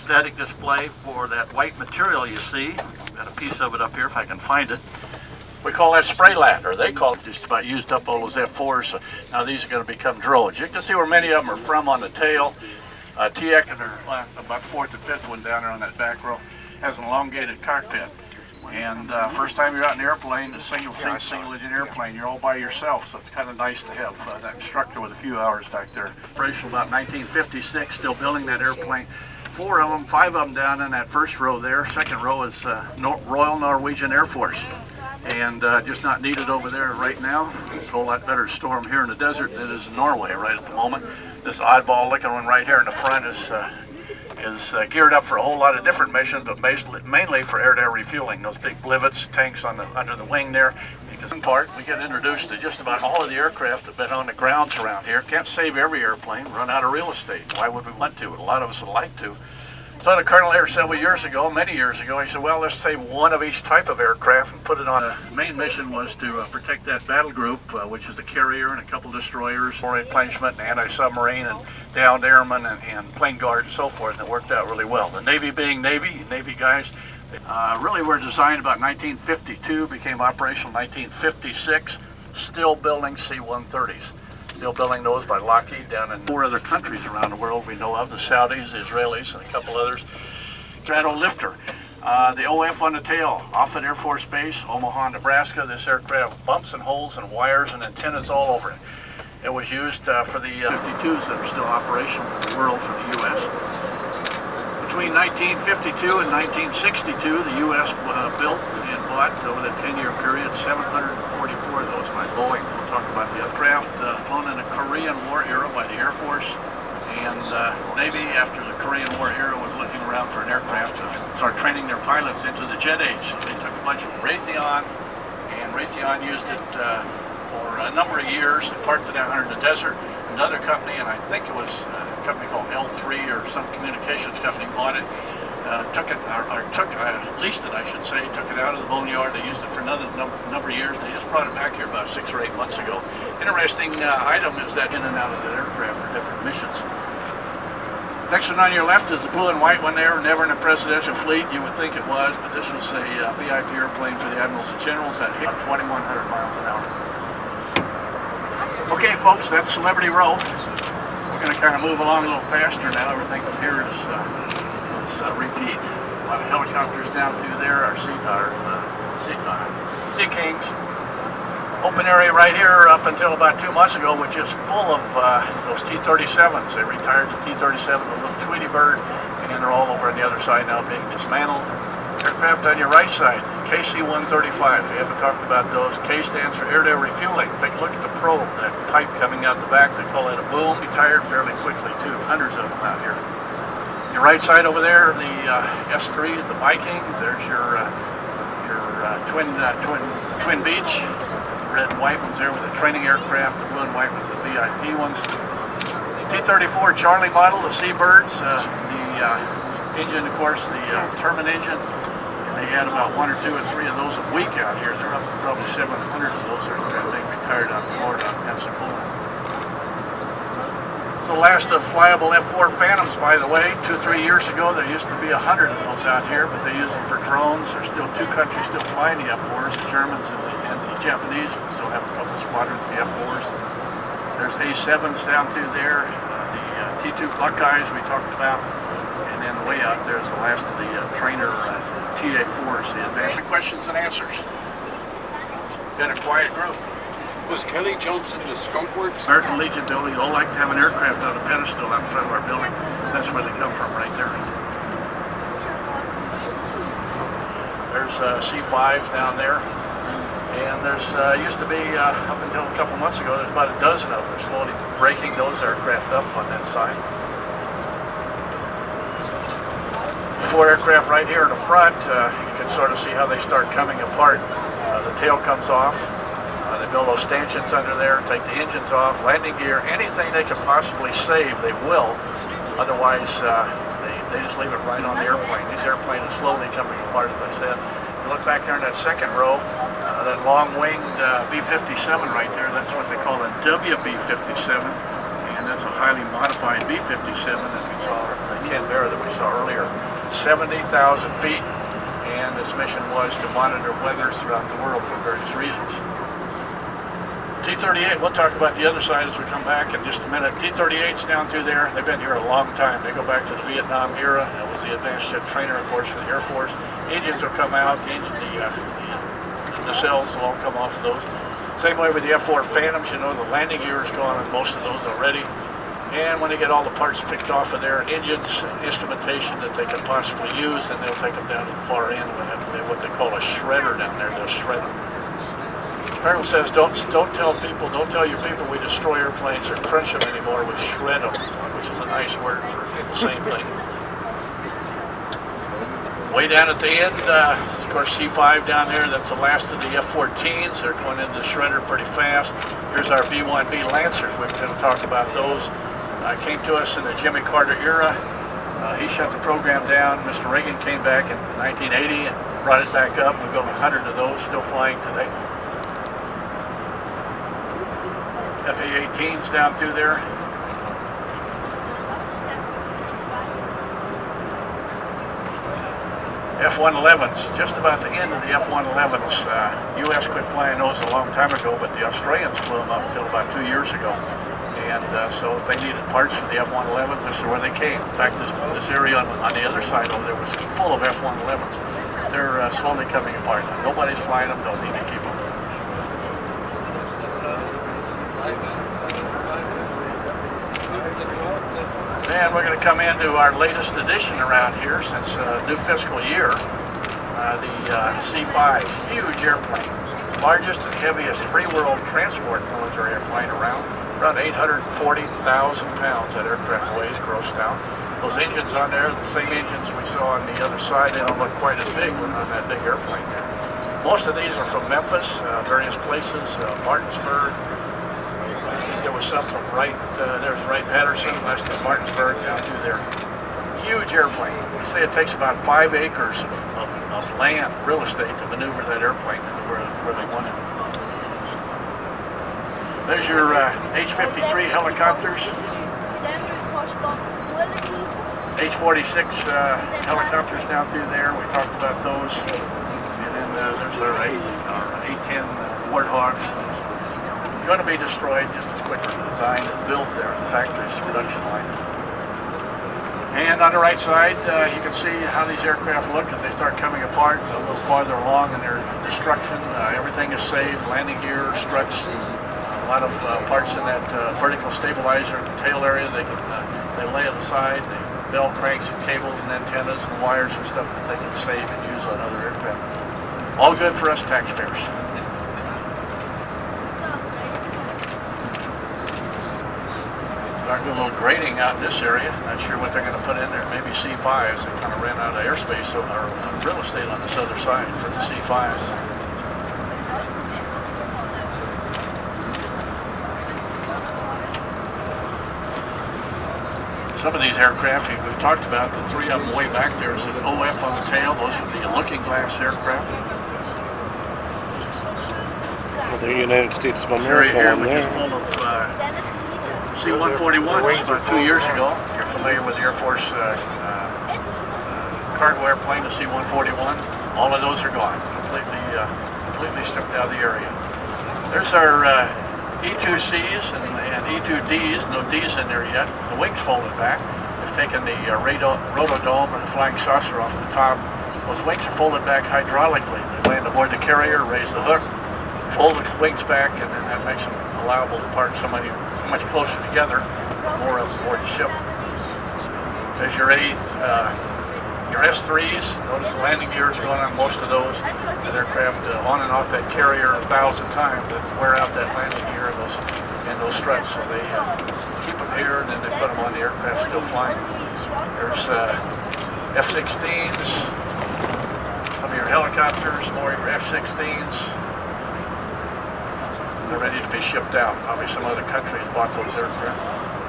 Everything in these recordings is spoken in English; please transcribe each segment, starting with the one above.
static display for that white material you see. Got a piece of it up here if I can find it. We call that spray lat, or they call it, just about used up all those F4s. So now these are going to become drones. You can see where many of them are from on the tail. TX, about the fourth and fifth one down there on that back row, has an elongated cockpit. And first time you're out in an airplane, a single engine airplane, you're all by yourself, so it's kind of nice to have that instructor with a few hours back there. Operational about 1956, still building that airplane. 4 of them, 5 of them down in that first row there. Second row is Royal Norwegian Air Force. And just not needed over there right now. It's a whole lot better to store them here in the desert than it is in Norway right at the moment. This oddball looking one right here in the front is geared up for a whole lot of different missions, but mainly for air-to-air refueling. Those big blivets, tanks on under the wing there. Because in part, we get introduced to just about all of the aircraft that have been on the grounds around here. Can't save every airplane, run out of real estate. Why would we want to? A lot of us would like to. So the colonel here several years ago, many years ago, he said, well, let's save one of each type of aircraft and put it on. The main mission was to protect that battle group, which is a carrier and a couple destroyers for replenishment, and anti-submarine and downed airmen and plane guard and so forth, and it worked out really well. The Navy being Navy guys, really were designed about 1952, became operational 1956, still building C-130s. Still building those by Lockheed down in 4 other countries around the world we know of, the Saudis, the Israelis, and a couple others. Strato lifter, the OF on the tail, Offutt Air Force Base, Omaha, Nebraska. This aircraft bumps and holes and wires and antennas all over it. It was used for the 52s that are still operational in the world for the U.S. Between 1952 and 1962, the U.S. built and bought over that 10-year period 744 of those by Boeing. We'll talk about the aircraft flown in the Korean War era by the Air Force, and Navy, after the Korean War era, was looking around for an aircraft to start training their pilots into the jet age. So they took a bunch of Raytheon, and Raytheon used it for a number of years. They parked it out in the desert. Another company, and I think it was a company called L3 or some communications company, bought it. Leased it, I should say, took it out of the boneyard. They used it for another number of years. They just brought it back here about 6 or 8 months ago. Interesting item is that in and out of the aircraft for different missions. Next one on your left is the blue and white one there, never in a presidential fleet. You would think it was, but this was a VIP airplane for the admirals and generals that hit 2,100 miles an hour. Okay, folks, that's Celebrity Row. We're going to kind of move along a little faster now. Everything from here is repeat. A lot of helicopters down through there, our Sea Kings. Open area right here up until about 2 months ago was just full of those T-37s. They retired the T-37, the little Tweety Bird, and they're all over on the other side now being dismantled. Aircraft on your right side, KC-135. We haven't talked about those. K stands for air-to-air refueling. Take a look at the probe, that pipe coming out the back. They call it a boom. Retired fairly quickly too. Hundreds of them out here. Your right side over there, the S3, the Vikings. There's your Twin Beach. Red and white ones there with the training aircraft. The blue and white ones, the VIP ones. T-34 Charlie model, the Seabirds. The engine, of course, the turbine engine. And they had about 1 or 2 or 3 of those a week out here. They're up to probably 700 of those aircraft being retired out in Florida, Pensacola. It's the last of flyable F4 Phantoms, by the way. 2 or 3 years ago, there used to be 100 of those out here, but they use them for drones. There's still 2 countries still flying the F4s, the Germans and the Japanese. We still have a couple of squadrons, the F4s. There's A7s down through there, the T2 Buckeyes we talked about, and then way out there's the last of the trainer TA4s, the advanced questions and answers. It's been a quiet group. Was Kelly Johnson the Skunk Works? American Legion building, all like to have an aircraft on a pedestal outside of our building. That's where they come from, right there. There's C5s down there. And there's used to be, up until a couple months ago, there's about a dozen of them. They're slowly breaking those aircraft up on that side. 4 aircraft right here in the front, you can sort of see how they start coming apart. The tail comes off. They build those stanchions under there, take the engines off, landing gear, anything they can possibly save, they will. Otherwise, they just leave it right on the airplane. These airplanes are slowly coming apart, as I said. You look back there in that second row, that long-winged B-57 right there, that's what they call a WB-57, and that's a highly modified B-57 that we saw, the Canberra that we saw earlier. 70,000 feet, and its mission was to monitor weather throughout the world for various reasons. T-38, we'll talk about the other side as we come back in just a minute. T-38's down through there. They've been here a long time. They go back to the Vietnam era. That was the advanced jet trainer, of course, for the Air Force. Engines will come out. The nacelles will all come off of those. Same way with the F-4 Phantoms. You know, the landing gear is gone on most of those already. And when they get all the parts picked off of their engines, instrumentation that they can possibly use, then they'll take them down to the far end with what they call a shredder down there. They'll shred them. Colonel says, don't tell your people we destroy airplanes or crunch them anymore, we shred them, which is a nice word for the same thing. Way down at the end, of course, C5 down there, that's the last of the F-14s. They're going into the shredder pretty fast. Here's our B-1B Lancers. We're going to talk about those. Came to us in the Jimmy Carter era. He shut the program down. Mr. Reagan came back in 1980 and brought it back up. We've got 100 of those still flying today. FA-18s down through there. F-111s, just about the end of the F-111s. U.S. quit flying those a long time ago, but the Australians flew them up until about 2 years ago. And so if they needed parts for the F-111s, this is where they came. In fact, this area on the other side over there was full of F-111s. They're slowly coming apart. Nobody's flying them, don't need to keep them. And we're going to come into our latest edition around here since new fiscal year. The C-5, huge airplane, largest and heaviest free world transport military airplane around 840,000 pounds that aircraft weighs, gross down. Those engines on there, the same engines we saw on the other side, they don't look quite as big when on that big airplane there. Most of these are from Memphis, various places, Martinsburg. I think there was some from Wright, there's Wright-Patterson, west of Martinsburg, down through there. Huge airplane. We say it takes about 5 acres of land, real estate, to maneuver that airplane to where they want it. There's your H-53 helicopters. H-46 helicopters down through there. We talked about those. And then there's our A-10 Warthogs. Going to be destroyed just as quickly designed and built there in the factory's production line. And on the right side, you can see how these aircraft look as they start coming apart a little farther along in their destruction. Everything is saved, landing gear, struts, a lot of parts in that vertical stabilizer tail area. They lay on the side, they bell cranks and cables and antennas and wires and stuff that they can save and use on other aircraft. All good for us taxpayers. Start doing a little grading out in this area. Not sure what they're going to put in there. Maybe C5s. They kind of ran out of airspace or real estate on this other side for the C5s. Some of these aircraft we've talked about, the three of them way back there, says OF on the tail. Those are the looking glass aircraft. Well, the United States of America on there. C-141 about 2 years ago. You're familiar with the Air Force cargo airplane, the C-141. All of those are gone, completely stripped out of the area. There's our E-2Cs and E-2Ds, no Ds in there yet. The wings folded back. They've taken the rotodome and the flying saucer off the top. Those wings are folded back hydraulically. They land aboard the carrier, raise the hook, fold the wings back, and then that makes them allowable to park so much closer together, more aboard the ship. There's your your S3s. Notice the landing gear is going on most of those. That aircraft on and off that carrier 1,000 times that wear out that landing gear and those struts. So they keep them here and then they put them on the aircraft still flying. There's F-16s, some of your helicopters, more of your F-16s. They're ready to be shipped out. Probably some other country has bought those aircraft.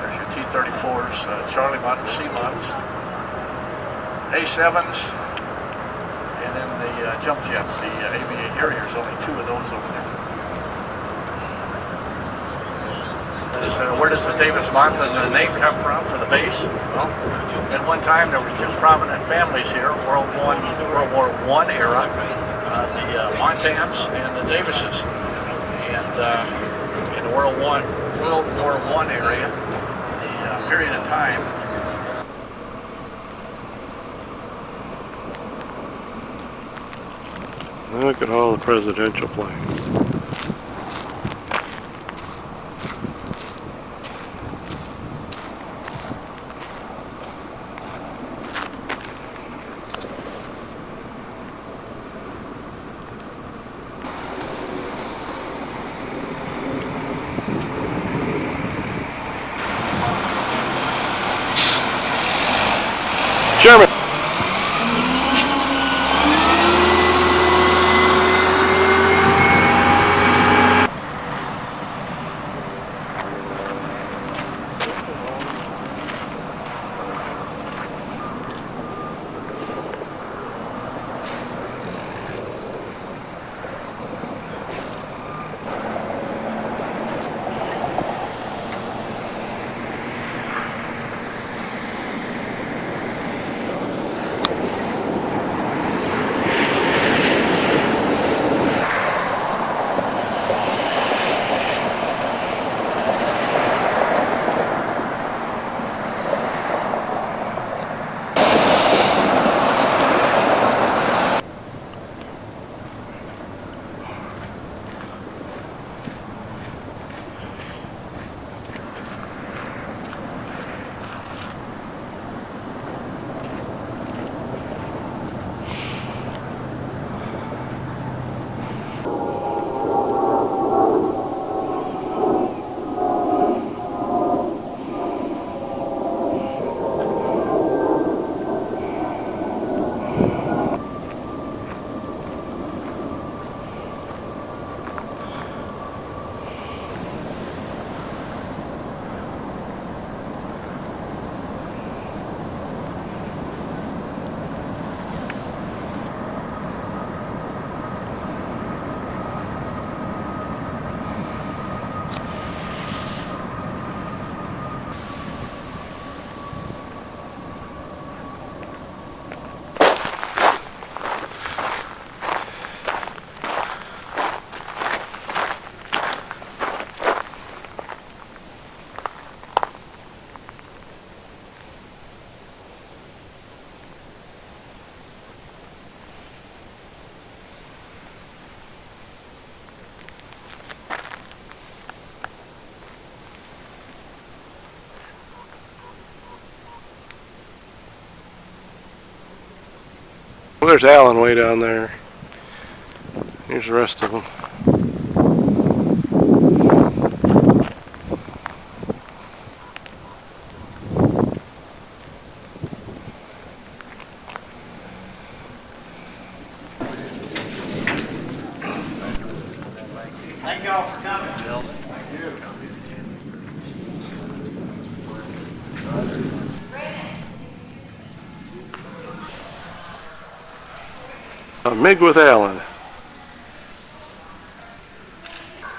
There's your T-34s, Charlie models, C models, A-7s, and then the jump jet, the AV-8 Harriers. Only 2 of those over there. Where does the Davis Monthan name come from for the base? Well, At one time, there were two prominent families here, World War I era, the Montans and the Davises. And in the World War I area, the period of time, Look at all the presidential planes. Chairman. Well, there's Alan way down there. Here's the rest of them. Thank y'all for coming, Bill. Thank you. A MiG with Alan.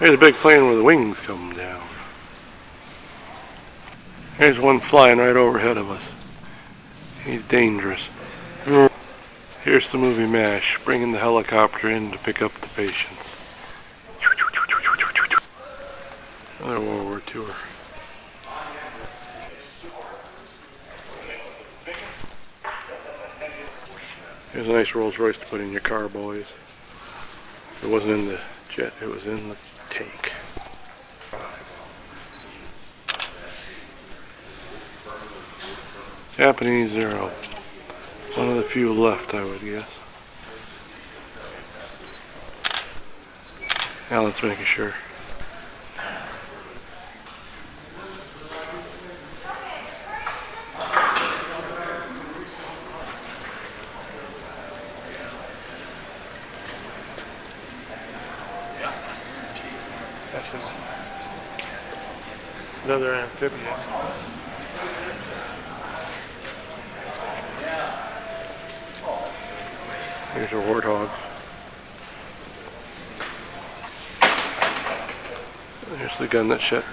There's a big plane where the wings come down. There's one flying right overhead of us. He's dangerous. Here's the movie MASH, bringing the helicopter in to pick up the patients. Another World War tour. Here's a nice Rolls Royce to put in your car, boys. It wasn't in the jet, it was in the tank. Japanese Zero. One of the few left, I would guess. Now let's make sure. That's another amphibian. Here's a warthog. There's the gun that shot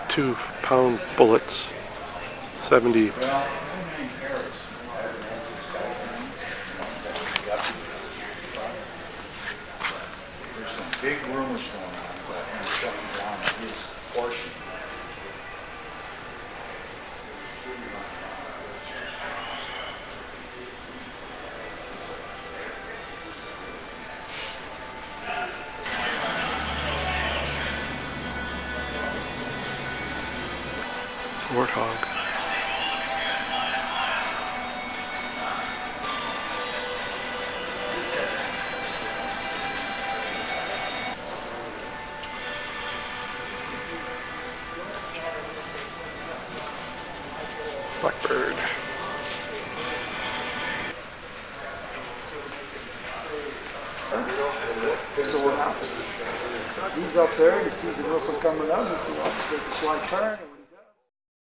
2-pound bullets, 70 big rumors going on about him shutting down his portion. Warthog. Blackbird. So what happens? He's up there, he sees the missile coming out, he says, I'll just make a slight turn.